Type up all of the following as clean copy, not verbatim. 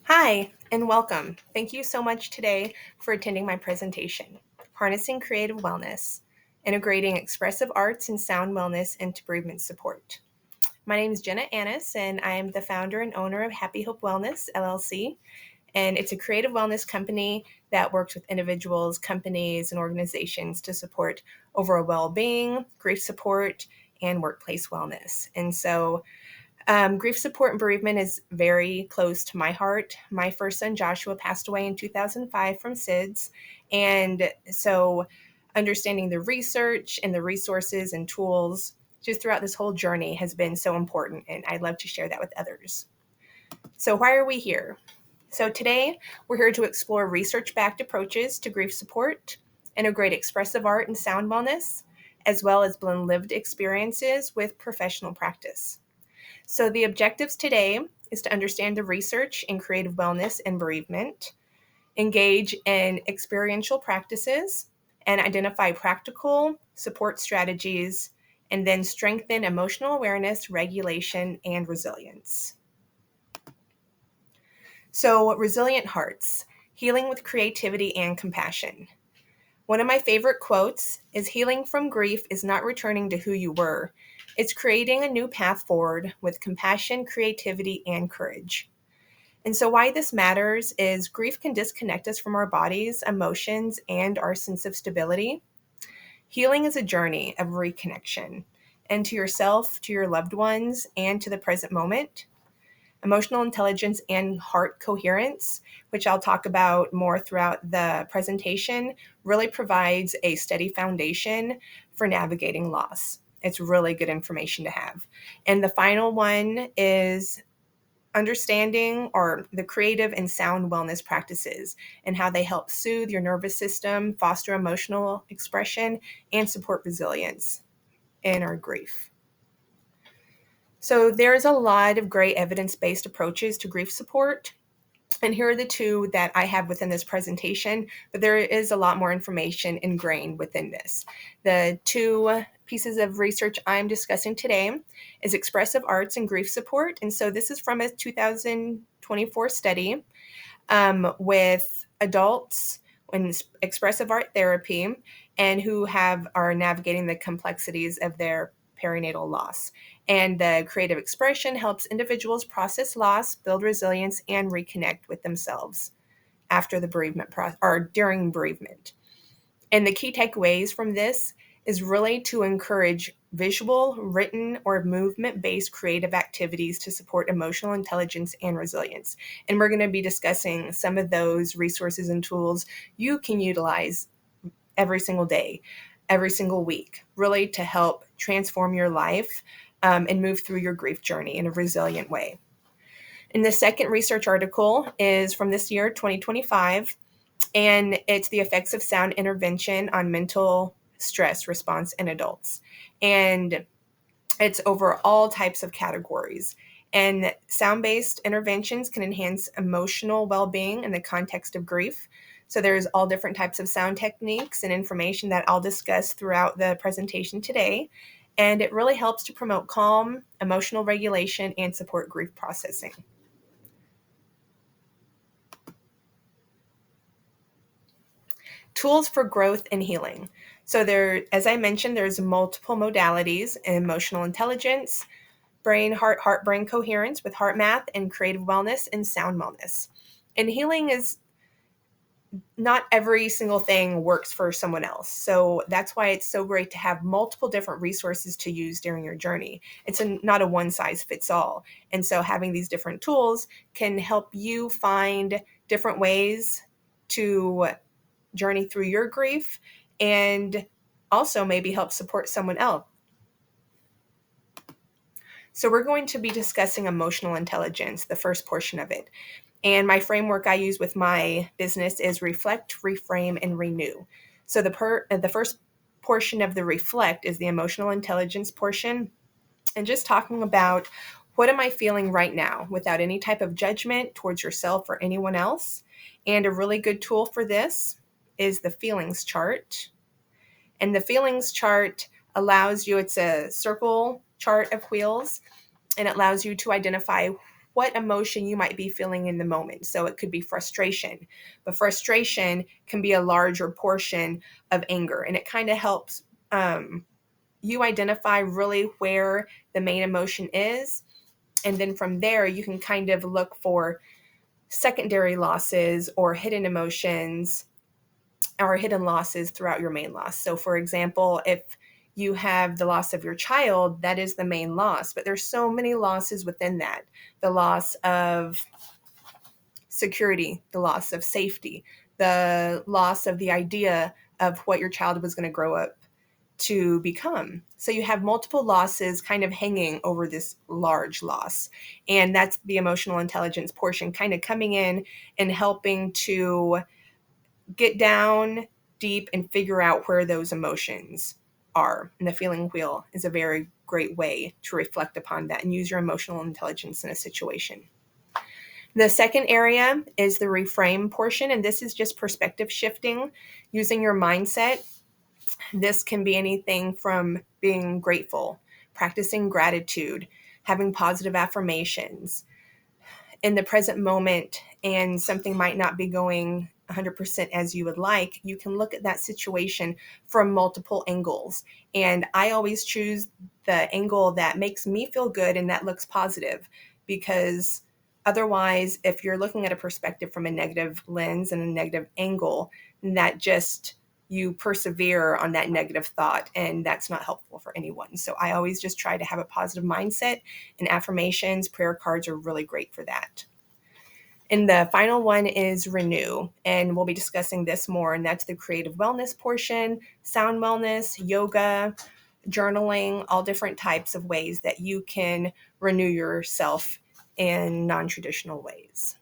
Hi, and welcome. Thank you so much today for attending my presentation, Harnessing Creative Wellness, Integrating Expressive Arts and Sound Wellness into Bereavement Support. My name is Jenna Annas, and I am the founder and owner of Happy Hope Wellness LLC, and it's a creative wellness company that works with individuals, companies, and organizations to support overall well-being, grief support, and workplace wellness. And so grief support and bereavement is very close to my heart. My first son, Joshua, passed away in 2005 from SIDS. And so understanding the research and the resources and tools just throughout this whole journey has been so important. And I'd love to share that with others. So why are we here? So today we're here to explore research-backed approaches to grief support, integrate expressive art and sound wellness, as well as blend lived experiences with professional practice. So the objectives today is to understand the research in creative wellness and bereavement, engage in experiential practices, and identify practical support strategies, and then strengthen emotional awareness, regulation, and resilience. So resilient hearts, healing with creativity and compassion. One of my favorite quotes is healing from grief is not returning to who you were. It's creating a new path forward with compassion, creativity, and courage. And so why this matters is grief can disconnect us from our bodies, emotions, and our sense of stability. Healing is a journey of reconnection and to yourself, to your loved ones, and to the present moment. Emotional intelligence and heart coherence, which I'll talk about more throughout the presentation, really provides a steady foundation for navigating loss. It's really good information to have. And the final one is understanding or the creative and sound wellness practices and how they help soothe your nervous system, foster emotional expression, and support resilience in our grief. So there's a lot of great evidence-based approaches to grief support. And here are the two that I have within this presentation, but there is a lot more information ingrained within this. The two pieces of research I'm discussing today is expressive arts and grief support. And so this is from a 2024 study with adults in expressive art therapy and who are navigating the complexities of their perinatal loss. And the creative expression helps individuals process loss, build resilience, and reconnect with themselves after the bereavement process or during bereavement. And the key takeaways from this is really to encourage visual, written, or movement-based creative activities to support emotional intelligence and resilience. And we're going to be discussing some of those resources and tools you can utilize every single day, every single week, really to help transform your life and move through your grief journey in a resilient way. And the second research article is from this year, 2025, and it's the effects of sound intervention on mental stress response in adults. And it's over all types of categories. And sound-based interventions can enhance emotional well-being in the context of grief. So there's all different types of sound techniques and information that I'll discuss throughout the presentation today. And it really helps to promote calm, emotional regulation, and support grief processing. Tools for growth and healing. So as I mentioned, there's multiple modalities: emotional intelligence, brain, heart-brain coherence with HeartMath, and creative wellness and sound wellness. And healing is not every single thing works for someone else. So that's why it's so great to have multiple different resources to use during your journey. It's not a one size fits all. And so having these different tools can help you find different ways to journey through your grief and also maybe help support someone else. So we're going to be discussing emotional intelligence, the first portion of it. And my framework I use with my business is reflect, reframe, and renew. So the first portion of the reflect is the emotional intelligence portion, and just talking about what am I feeling right now without any type of judgment towards yourself or anyone else. And a really good tool for this is the feelings chart. And the feelings chart allows you, it's a circle chart of wheels, and it allows you to identify what emotion you might be feeling in the moment. So it could be frustration, but frustration can be a larger portion of anger, and it kind of helps you identify really where the main emotion is. And then from there, you can kind of look for secondary losses or hidden emotions or hidden losses throughout your main loss. So for example, if you have the loss of your child, that is the main loss, but there's so many losses within that. The loss of security, the loss of safety, the loss of the idea of what your child was going to grow up to become. So you have multiple losses kind of hanging over this large loss. And that's the emotional intelligence portion kind of coming in and helping to get down deep and figure out where those emotions are. And the feeling wheel is a very great way to reflect upon that and use your emotional intelligence in a situation. The second area is the reframe portion, and this is just perspective shifting using your mindset. This can be anything from being grateful, practicing gratitude, having positive affirmations in the present moment, and something might not be going 100% as you would like. You can look at that situation from multiple angles. And I always choose the angle that makes me feel good and that looks positive, because otherwise, if you're looking at a perspective from a negative lens and a negative angle, that just you persevere on that negative thought, and that's not helpful for anyone. So I always just try to have a positive mindset, and affirmations, prayer cards are really great for that. And the final one is renew, and we'll be discussing this more, and that's the creative wellness portion, sound wellness, yoga, journaling, all different types of ways that you can renew yourself in non-traditional ways.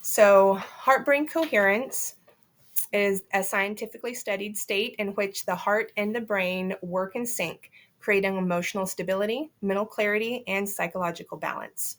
So heart-brain coherence is a scientifically studied state in which the heart and the brain work in sync, creating emotional stability, mental clarity, and psychological balance.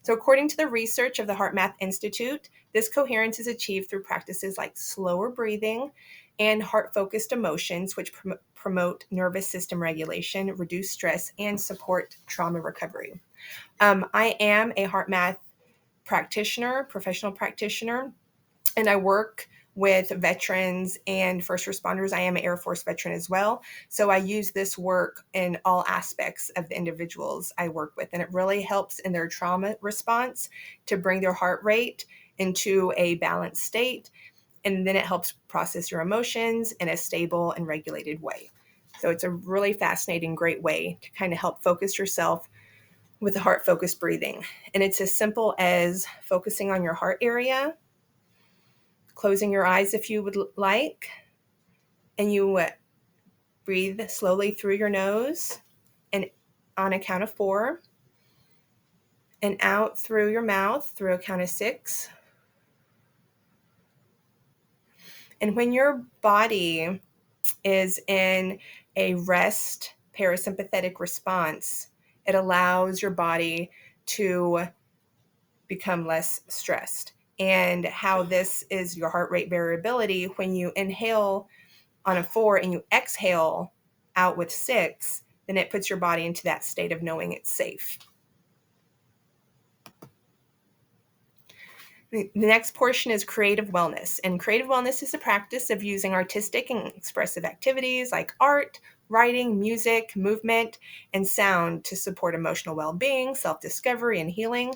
So according to the research of the HeartMath Institute, this coherence is achieved through practices like slower breathing and heart-focused emotions, which promote nervous system regulation, reduce stress, and support trauma recovery. I am a HeartMath practitioner, professional practitioner, and I work with veterans and first responders. I am an Air Force veteran as well. So I use this work in all aspects of the individuals I work with. And it really helps in their trauma response to bring their heart rate into a balanced state. And then it helps process your emotions in a stable and regulated way. So it's a really fascinating, great way to kind of help focus yourself with the heart-focused breathing. And it's as simple as focusing on your heart area, closing your eyes if you would like, and you breathe slowly through your nose and on a count of 4, and out through your mouth through a count of 6. And when your body is in a rest parasympathetic response, it allows your body to become less stressed. And how this is your heart rate variability: when you inhale on a 4 and you exhale out with 6, then it puts your body into that state of knowing it's safe. The next portion is creative wellness. And creative wellness is the practice of using artistic and expressive activities like art, writing, music, movement, and sound to support emotional well-being, self-discovery, and healing.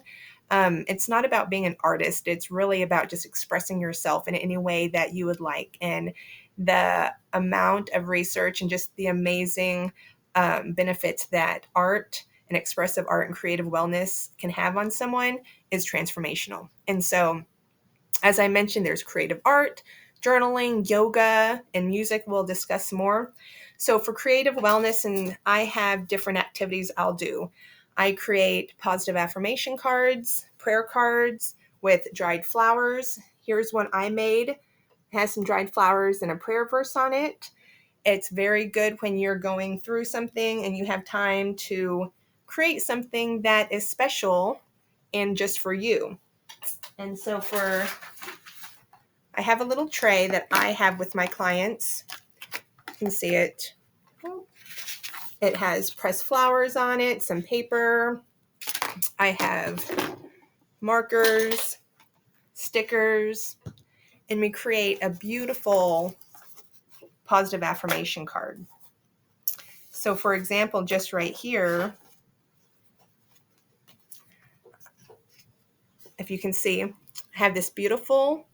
It's not about being an artist. It's really about just expressing yourself in any way that you would like. And the amount of research and just the amazing benefits that art and expressive art and creative wellness can have on someone is transformational. And so, as I mentioned, there's creative art, journaling, yoga, and music. We'll discuss more. So for creative wellness, and I have different activities I'll do. I create positive affirmation cards, prayer cards with dried flowers. Here's one I made. It has some dried flowers and a prayer verse on it. It's very good when you're going through something and you have time to create something that is special and just for you. And so I have a little tray that I have with my clients. You can see it. It has pressed flowers on it, some paper, I have markers, stickers, and we create a beautiful positive affirmation card. So for example, just right here, if you can see, I have this beautiful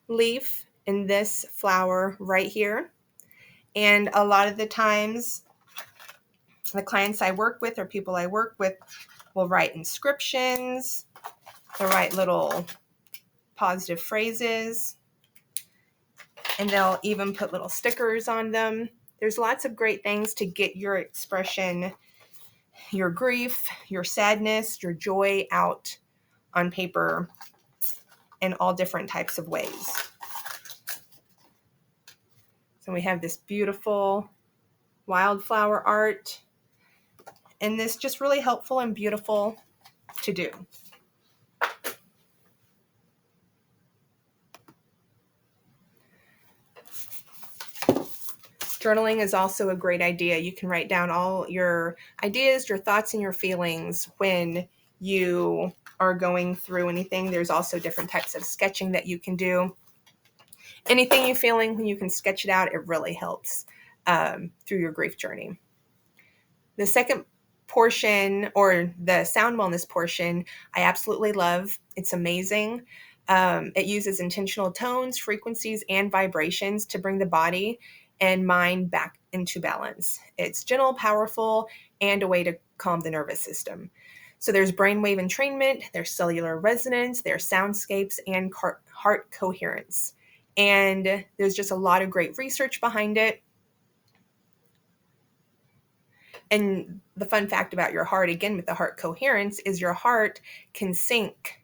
leaf and this flower right here. And a lot of the times, the clients I work with or people I work with will write inscriptions, they'll write little positive phrases, and they'll even put little stickers on them. There's lots of great things to get your expression, your grief, your sadness, your joy out on paper in all different types of ways. So we have this beautiful wildflower art, and this just really helpful and beautiful to do. Journaling is also a great idea. You can write down all your ideas, your thoughts, and your feelings when you are going through anything. There's also different types of sketching that you can do. Anything you're feeling, when you can sketch it out, it really helps through your grief journey. The second portion, or the sound wellness portion, I absolutely love. It's amazing. It uses intentional tones, frequencies, and vibrations to bring the body and mind back into balance. It's gentle, powerful, and a way to calm the nervous system. So there's brainwave entrainment, there's cellular resonance, there's soundscapes, and heart coherence. And there's just a lot of great research behind it. And the fun fact about your heart, again, with the heart coherence, is your heart can sync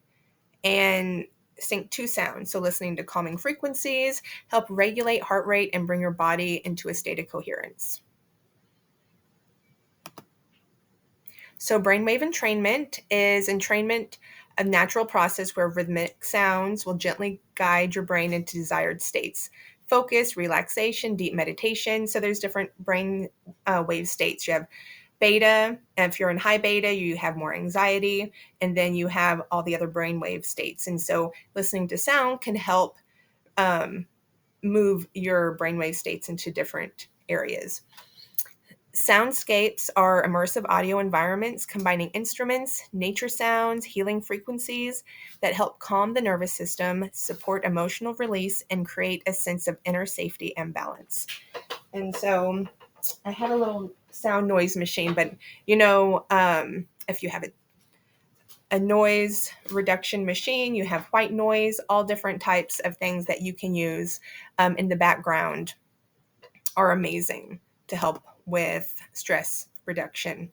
to sound. So listening to calming frequencies help regulate heart rate and bring your body into a state of coherence. So brainwave entrainment is entrainment, a natural process where rhythmic sounds will gently guide your brain into desired states. Focus, relaxation, deep meditation. So there's different brain wave states. You have beta, and if you're in high beta, you have more anxiety, and then you have all the other brainwave states. And so listening to sound can help move your brainwave states into different areas. Soundscapes are immersive audio environments combining instruments, nature sounds, healing frequencies that help calm the nervous system, support emotional release, and create a sense of inner safety and balance. And so I have a little sound noise machine, but if you have a noise reduction machine, you have white noise, all different types of things that you can use in the background are amazing to help with stress reduction.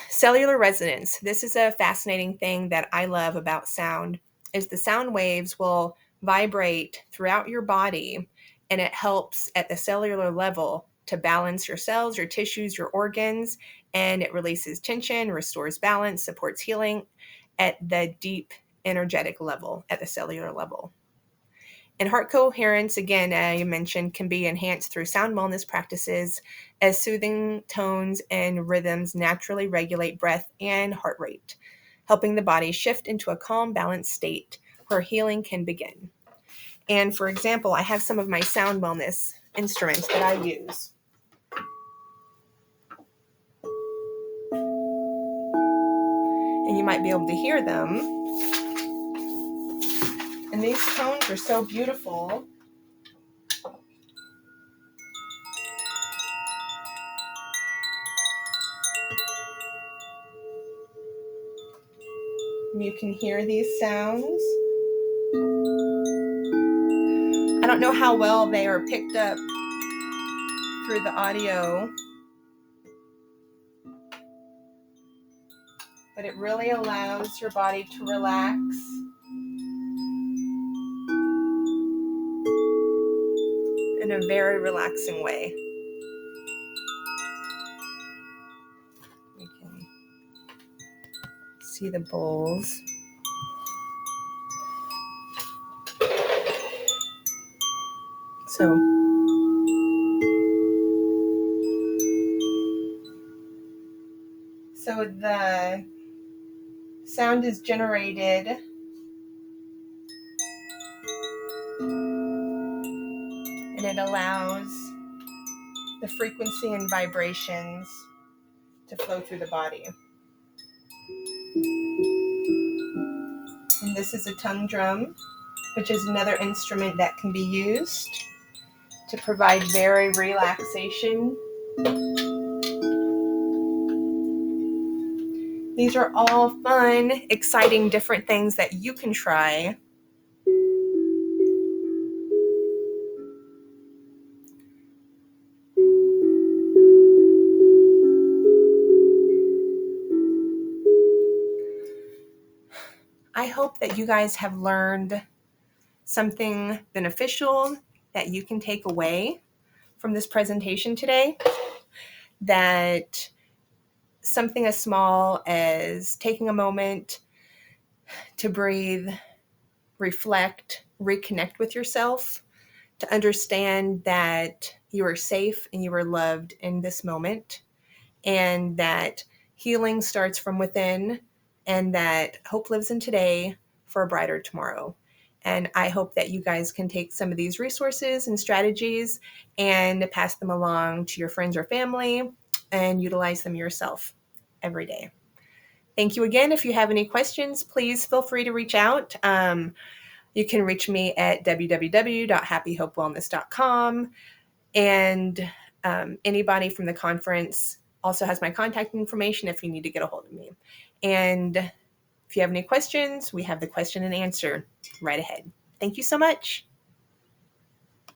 Cellular resonance. This is a fascinating thing that I love about sound, is the sound waves will vibrate throughout your body, and it helps at the cellular level to balance your cells, your tissues, your organs, and it releases tension, restores balance, supports healing at the deep energetic level, at the cellular level. And heart coherence, again, you mentioned, can be enhanced through sound wellness practices as soothing tones and rhythms naturally regulate breath and heart rate, helping the body shift into a calm, balanced state where healing can begin. And for example, I have some of my sound wellness instruments that I use. And you might be able to hear them. And these tones are so beautiful. You can hear these sounds. I don't know how well they are picked up through the audio, but it really allows your body to relax in a very relaxing way. You can see the bowls. So the Sound is generated and it allows the frequency and vibrations to flow through the body. And this is a tongue drum, which is another instrument that can be used to provide very relaxation. These are all fun, exciting, different things that you can try. I hope that you guys have learned something beneficial that you can take away from this presentation today. That something as small as taking a moment to breathe, reflect, reconnect with yourself, to understand that you are safe and you are loved in this moment, and that healing starts from within, and that hope lives in today for a brighter tomorrow. And I hope that you guys can take some of these resources and strategies and pass them along to your friends or family and utilize them yourself every day. Thank you again. If you have any questions, please feel free to reach out. You can reach me at www.happyhopewellness.com. And anybody from the conference also has my contact information if you need to get a hold of me. And if you have any questions, we have the question and answer right ahead. Thank you so much.